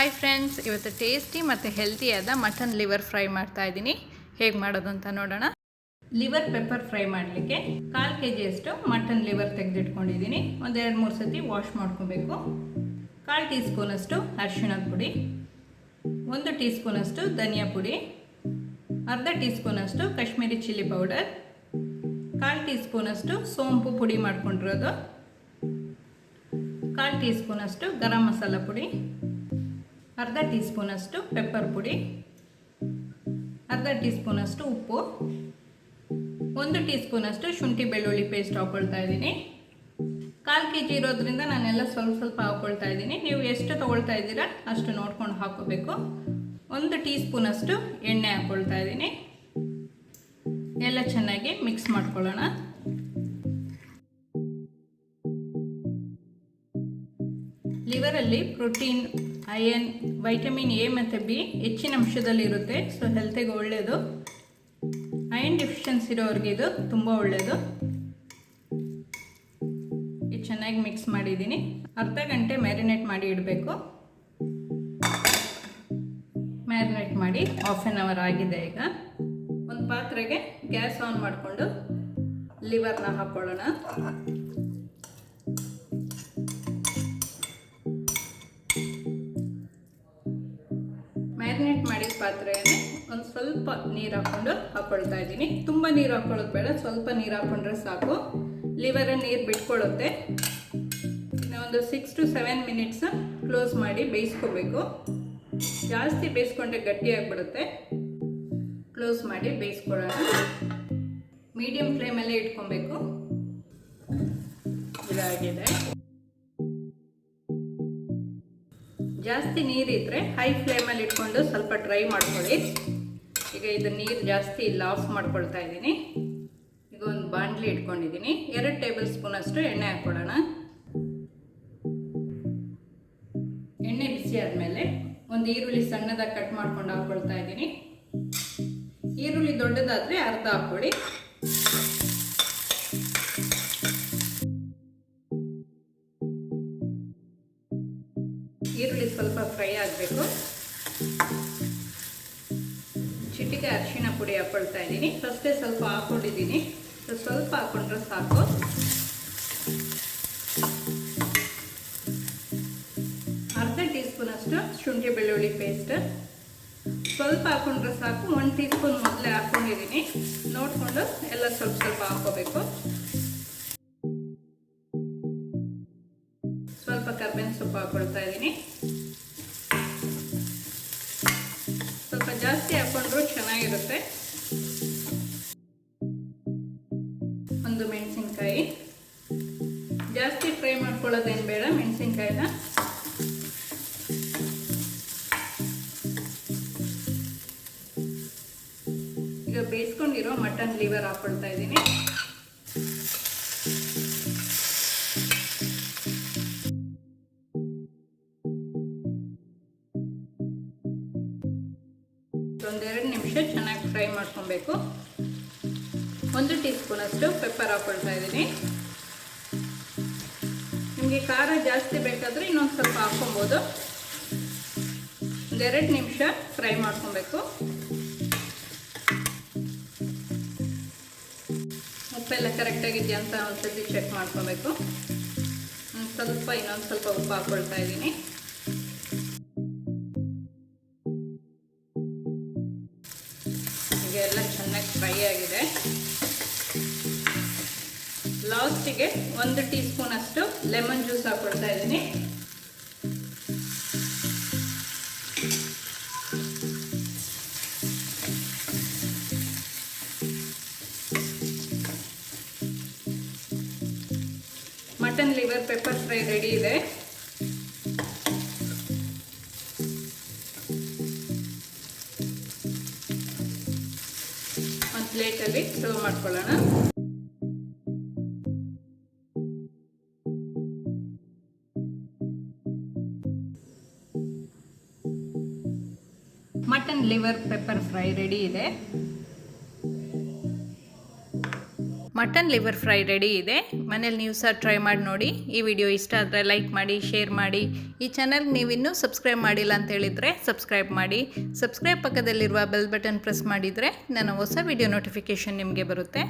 Hi friends, ಇವತ್ತು tasty ಮತ್ತು ಹೆಲ್ತಿಯಾದ mutton liver fry ಮಾಡ್ತಾ ಇದ್ದೀನಿ. ಹೇಗೆ ಮಾಡೋದು ಅಂತ ನೋಡೋಣ. ಲಿವರ್ ಪೆಪ್ಪರ್ ಫ್ರೈ ಮಾಡಲಿಕ್ಕೆ 1/4 kg ಮಟನ್ ಲಿವರ್ ತೆಗೆದಿಟ್ಕೊಂಡಿದ್ದೀನಿ. ಒಂದು 2-3 ಸತಿ ವಾಶ್ ಮಾಡ್ಕೋಬೇಕು. 1/4 ಟೀ ಸ್ಪೂನಷ್ಟು ಅರಿಶಿಣದ ಪುಡಿ, 1 ಟೀ ಸ್ಪೂನಷ್ಟು ಧನಿಯಾ ಪುಡಿ, ಅರ್ಧ ಟೀ ಸ್ಪೂನಷ್ಟು ಕಾಶ್ಮೀರಿ ಚಿಲ್ಲಿ ಪೌಡರ್, 1/4 ಟೀ ಸ್ಪೂನಷ್ಟು ಸೋಂಪು ಪುಡಿ ಮಾಡ್ಕೊಂಡಿರೋದು, 1/4 ಟೀ ಸ್ಪೂನಷ್ಟು ಗರಂ ಮಸಾಲ ಪುಡಿ, ಅರ್ಧ ಟೀ ಸ್ಪೂನಷ್ಟು ಪೆಪ್ಪರ್ ಪುಡಿ, ಅರ್ಧ ಟೀ ಸ್ಪೂನಷ್ಟು ಉಪ್ಪು, 1 ಟೀ ಸ್ಪೂನಷ್ಟು ಶುಂಠಿ ಬೆಳ್ಳುಳ್ಳಿ ಪೇಸ್ಟ್ ಹಾಕ್ಕೊಳ್ತಾ ಇದ್ದೀನಿ. 1/4 kg ಇರೋದ್ರಿಂದ ನಾನೆಲ್ಲ ಸ್ವಲ್ಪ ಹಾಕ್ಕೊಳ್ತಾ ಇದ್ದೀನಿ. ನೀವು ಎಷ್ಟು ತೊಗೊಳ್ತಾ ಇದ್ದೀರಾ ಅಷ್ಟು ನೋಡ್ಕೊಂಡು ಹಾಕ್ಕೋಬೇಕು. 1 ಟೀ ಸ್ಪೂನಷ್ಟು ಎಣ್ಣೆ ಹಾಕ್ಕೊಳ್ತಾ ಇದ್ದೀನಿ. ಎಲ್ಲ ಚೆನ್ನಾಗಿ ಮಿಕ್ಸ್ ಮಾಡ್ಕೊಳ್ಳೋಣ. ಲಿವರಲ್ಲಿ ಪ್ರೋಟೀನ್, ಐರನ್, ವೈಟಮಿನ್ ಎ ಮತ್ತು ಬಿ ಹೆಚ್ಚಿನ ಅಂಶದಲ್ಲಿರುತ್ತೆ. ಸೊ ಹೆಲ್ತಿಗೆ ಒಳ್ಳೆಯದು. ಐರನ್ ಡಿಫಿಷಿಯನ್ಸಿ ಇರೋರಿಗೆ ಇದು ತುಂಬ ಒಳ್ಳೆಯದು. ಇದು ಚೆನ್ನಾಗಿ ಮಿಕ್ಸ್ ಮಾಡಿದ್ದೀನಿ. ಅರ್ಧ ಗಂಟೆ ಮ್ಯಾರಿನೇಟ್ ಮಾಡಿ ಇಡಬೇಕು. ಮ್ಯಾರಿನೇಟ್ ಮಾಡಿ 1/2 hour ಆಗಿದೆ. ಈಗ ಒಂದು ಪಾತ್ರೆಗೆ ಗ್ಯಾಸ್ ಆನ್ ಮಾಡಿಕೊಂಡು ಲಿವರ್ನ ಹಾಕ್ಕೊಳ್ಳೋಣ. ಮ್ಯಾರಿನೇಟ್ ಮಾಡಿದ ಪಾತ್ರೆಯನ್ನೇ ಒಂದು ಸ್ವಲ್ಪ ನೀರು ಹಾಕ್ಕೊಳ್ತಾ ಇದ್ದೀನಿ. ತುಂಬ ನೀರು ಹಾಕ್ಕೊಳ್ಳೋದು ಬೇಡ, ಸ್ವಲ್ಪ ನೀರು ಹಾಕ್ಕೊಂಡ್ರೆ ಸಾಕು. ಲಿವರ್ ನೀರು ಬಿಟ್ಕೊಳ್ಳುತ್ತೆ. ಇನ್ನು ಒಂದು 6 to 7 minutes ಕ್ಲೋಸ್ ಮಾಡಿ ಬೇಯಿಸ್ಕೋಬೇಕು. ಜಾಸ್ತಿ ಬೇಯಿಸ್ಕೊಂಡ್ರೆ ಗಟ್ಟಿಯಾಗಿಬಿಡುತ್ತೆ. ಕ್ಲೋಸ್ ಮಾಡಿ ಬೇಯಿಸ್ಕೊಳ್ಳೋಣ. ಮೀಡಿಯಂ ಫ್ಲೇಮಲ್ಲೇ ಇಟ್ಕೊಬೇಕು. ಇದಾಗಿದೆ. ಜಾಸ್ತಿ ನೀರಿದ್ರೆ ಹೈ ಫ್ಲೇಮಲ್ಲಿ ಇಟ್ಕೊಂಡು ಸ್ವಲ್ಪ ಡ್ರೈ ಮಾಡ್ಕೊಳ್ಳಿ. ಈಗ ಇದು ನೀರು ಜಾಸ್ತಿ ಇಲ್ಲ, ಆಫ್ ಮಾಡ್ಕೊಳ್ತಾ ಇದ್ದೀನಿ. ಈಗ ಒಂದು ಬಾಣಲಿ ಇಟ್ಕೊಂಡಿದ್ದೀನಿ. 2 ಟೇಬಲ್ ಸ್ಪೂನ್ ಅಷ್ಟು ಎಣ್ಣೆ ಹಾಕ್ಕೊಳ್ಳೋಣ. ಎಣ್ಣೆ ಬಿಸಿ ಆದಮೇಲೆ ಒಂದು ಈರುಳ್ಳಿ ಸಣ್ಣದಾಗಿ ಕಟ್ ಮಾಡ್ಕೊಂಡು ಹಾಕ್ಕೊಳ್ತಾ ಇದ್ದೀನಿ. ಈರುಳ್ಳಿ ದೊಡ್ಡದಾದರೆ ಅರ್ಧ ಹಾಕ್ಕೊಳ್ಳಿ. ಈರುಳ್ಳಿ ಸ್ವಲ್ಪ ಫ್ರೈ ಆಗಬೇಕು. ಚಿಟಿಕೆ ಅರಿಶಿಣ ಪುಡಿ ಹಾಕ್ಕೊಳ್ತಾ ಇದ್ದೀನಿ. ಫಸ್ಟೇ ಸ್ವಲ್ಪ ಹಾಕ್ಕೊಂಡಿದ್ದೀನಿ. ಸ್ವಲ್ಪ ಹಾಕ್ಕೊಂಡ್ರೆ ಸಾಕು. ಅರ್ಧ ಟೀ ಸ್ಪೂನ್ ಅಷ್ಟು ಶುಂಠಿ ಬೆಳ್ಳುಳ್ಳಿ ಪೇಸ್ಟ್ ಸ್ವಲ್ಪ ಹಾಕ್ಕೊಂಡ್ರೆ ಸಾಕು. 1 ಟೀ ಸ್ಪೂನ್ ಮೊದಲೇ ಹಾಕ್ಕೊಂಡಿದ್ದೀನಿ. ನೋಡಿಕೊಂಡು ಎಲ್ಲ ಸ್ವಲ್ಪ ಹಾಕ್ಕೋಬೇಕು. ಸ್ವಲ್ಪ ಕರ್ಬೇವಿನ ಸೊಪ್ಪು ಹಾಕ್ಕೊಳ್ತಾ ಇದ್ದೀನಿ. ಸ್ವಲ್ಪ ಜಾಸ್ತಿ ಹಾಕ್ಕೊಂಡ್ರು ಚೆನ್ನಾಗಿರುತ್ತೆ. ಒಂದು ಮೆಣಸಿನ್ಕಾಯಿ. ಜಾಸ್ತಿ ಫ್ರೈ ಮಾಡ್ಕೊಳ್ಳೋದೇನು ಬೇಡ ಮೆಣಸಿನ್ಕಾಯಿನ. ಈಗ ಬೇಯಿಸ್ಕೊಂಡಿರೋ ಮಟನ್ ಲಿವರ್ ಹಾಕ್ಕೊಳ್ತಾ ಇದ್ದೀನಿ. ಒಂದು 2 ನಿಮಿಷ ಚೆನ್ನಾಗಿ ಫ್ರೈ ಮಾಡ್ಕೊಬೇಕು. 1 ಟೀ ಸ್ಪೂನ್ ಅಷ್ಟು ಪೆಪ್ಪರ್ ಹಾಕ್ಕೊಳ್ತಾ ಇದ್ದೀನಿ. ನಿಮಗೆ ಖಾರ ಜಾಸ್ತಿ ಬೇಕಾದರೆ ಇನ್ನೊಂದು ಸ್ವಲ್ಪ ಹಾಕ್ಕೊಬೋದು. 2 ನಿಮಿಷ ಫ್ರೈ ಮಾಡ್ಕೊಬೇಕು. ಉಪ್ಪೆಲ್ಲ ಕರೆಕ್ಟಾಗಿದೆಯಾ ಅಂತ ಒಂದ್ಸತಿ ಚೆಕ್ ಮಾಡ್ಕೊಬೇಕು. ಇನ್ನೊಂದು ಸ್ವಲ್ಪ ಉಪ್ಪು ಹಾಕ್ಕೊಳ್ತಾ ಇದ್ದೀನಿ. ಎಲ್ಲ ಚೆನ್ನಾಗಿ ಫ್ರೈ ಆಗಿದೆ. ಲಾಸ್ಟಿಗೆ 1 ಟೀ ಸ್ಪೂನ್ ಅಷ್ಟು ಲೆಮನ್ ಜ್ಯೂಸ್ ಹಾಕ್ಕೊಳ್ತಾ ಇದ್ದೀನಿ. Mutton liver pepper fry ready ಇದೆ. ಒಂದು ಪ್ಲೇಟಲ್ಲಿ ಸರ್ವ್ ಮಾಡ್ಕೊಳ್ಳೋಣ. Mutton liver pepper fry ready ಇದೆ. ಮಟನ್ ಲಿವರ್ ಫ್ರೈ ರೆಡಿ ಇದೆ. ಮನೇಲಿ ನೀವು ಸಹ ಟ್ರೈ ಮಾಡಿ ನೋಡಿ. ಈ ವಿಡಿಯೋ ಇಷ್ಟ ಆದರೆ ಲೈಕ್ ಮಾಡಿ, ಶೇರ್ ಮಾಡಿ. ಈ ಚಾನಲ್ಗೆ ನೀವಿನ್ನೂ ಸಬ್ಸ್ಕ್ರೈಬ್ ಮಾಡಿಲ್ಲ ಅಂತ ಹೇಳಿದರೆ ಸಬ್ಸ್ಕ್ರೈಬ್ ಮಾಡಿ. ಸಬ್ಸ್ಕ್ರೈಬ್ ಪಕ್ಕದಲ್ಲಿರುವ ಬೆಲ್ ಬಟನ್ ಪ್ರೆಸ್ ಮಾಡಿದರೆ ನನ್ನ ಹೊಸ ವಿಡಿಯೋ ನೋಟಿಫಿಕೇಷನ್ ನಿಮಗೆ ಬರುತ್ತೆ.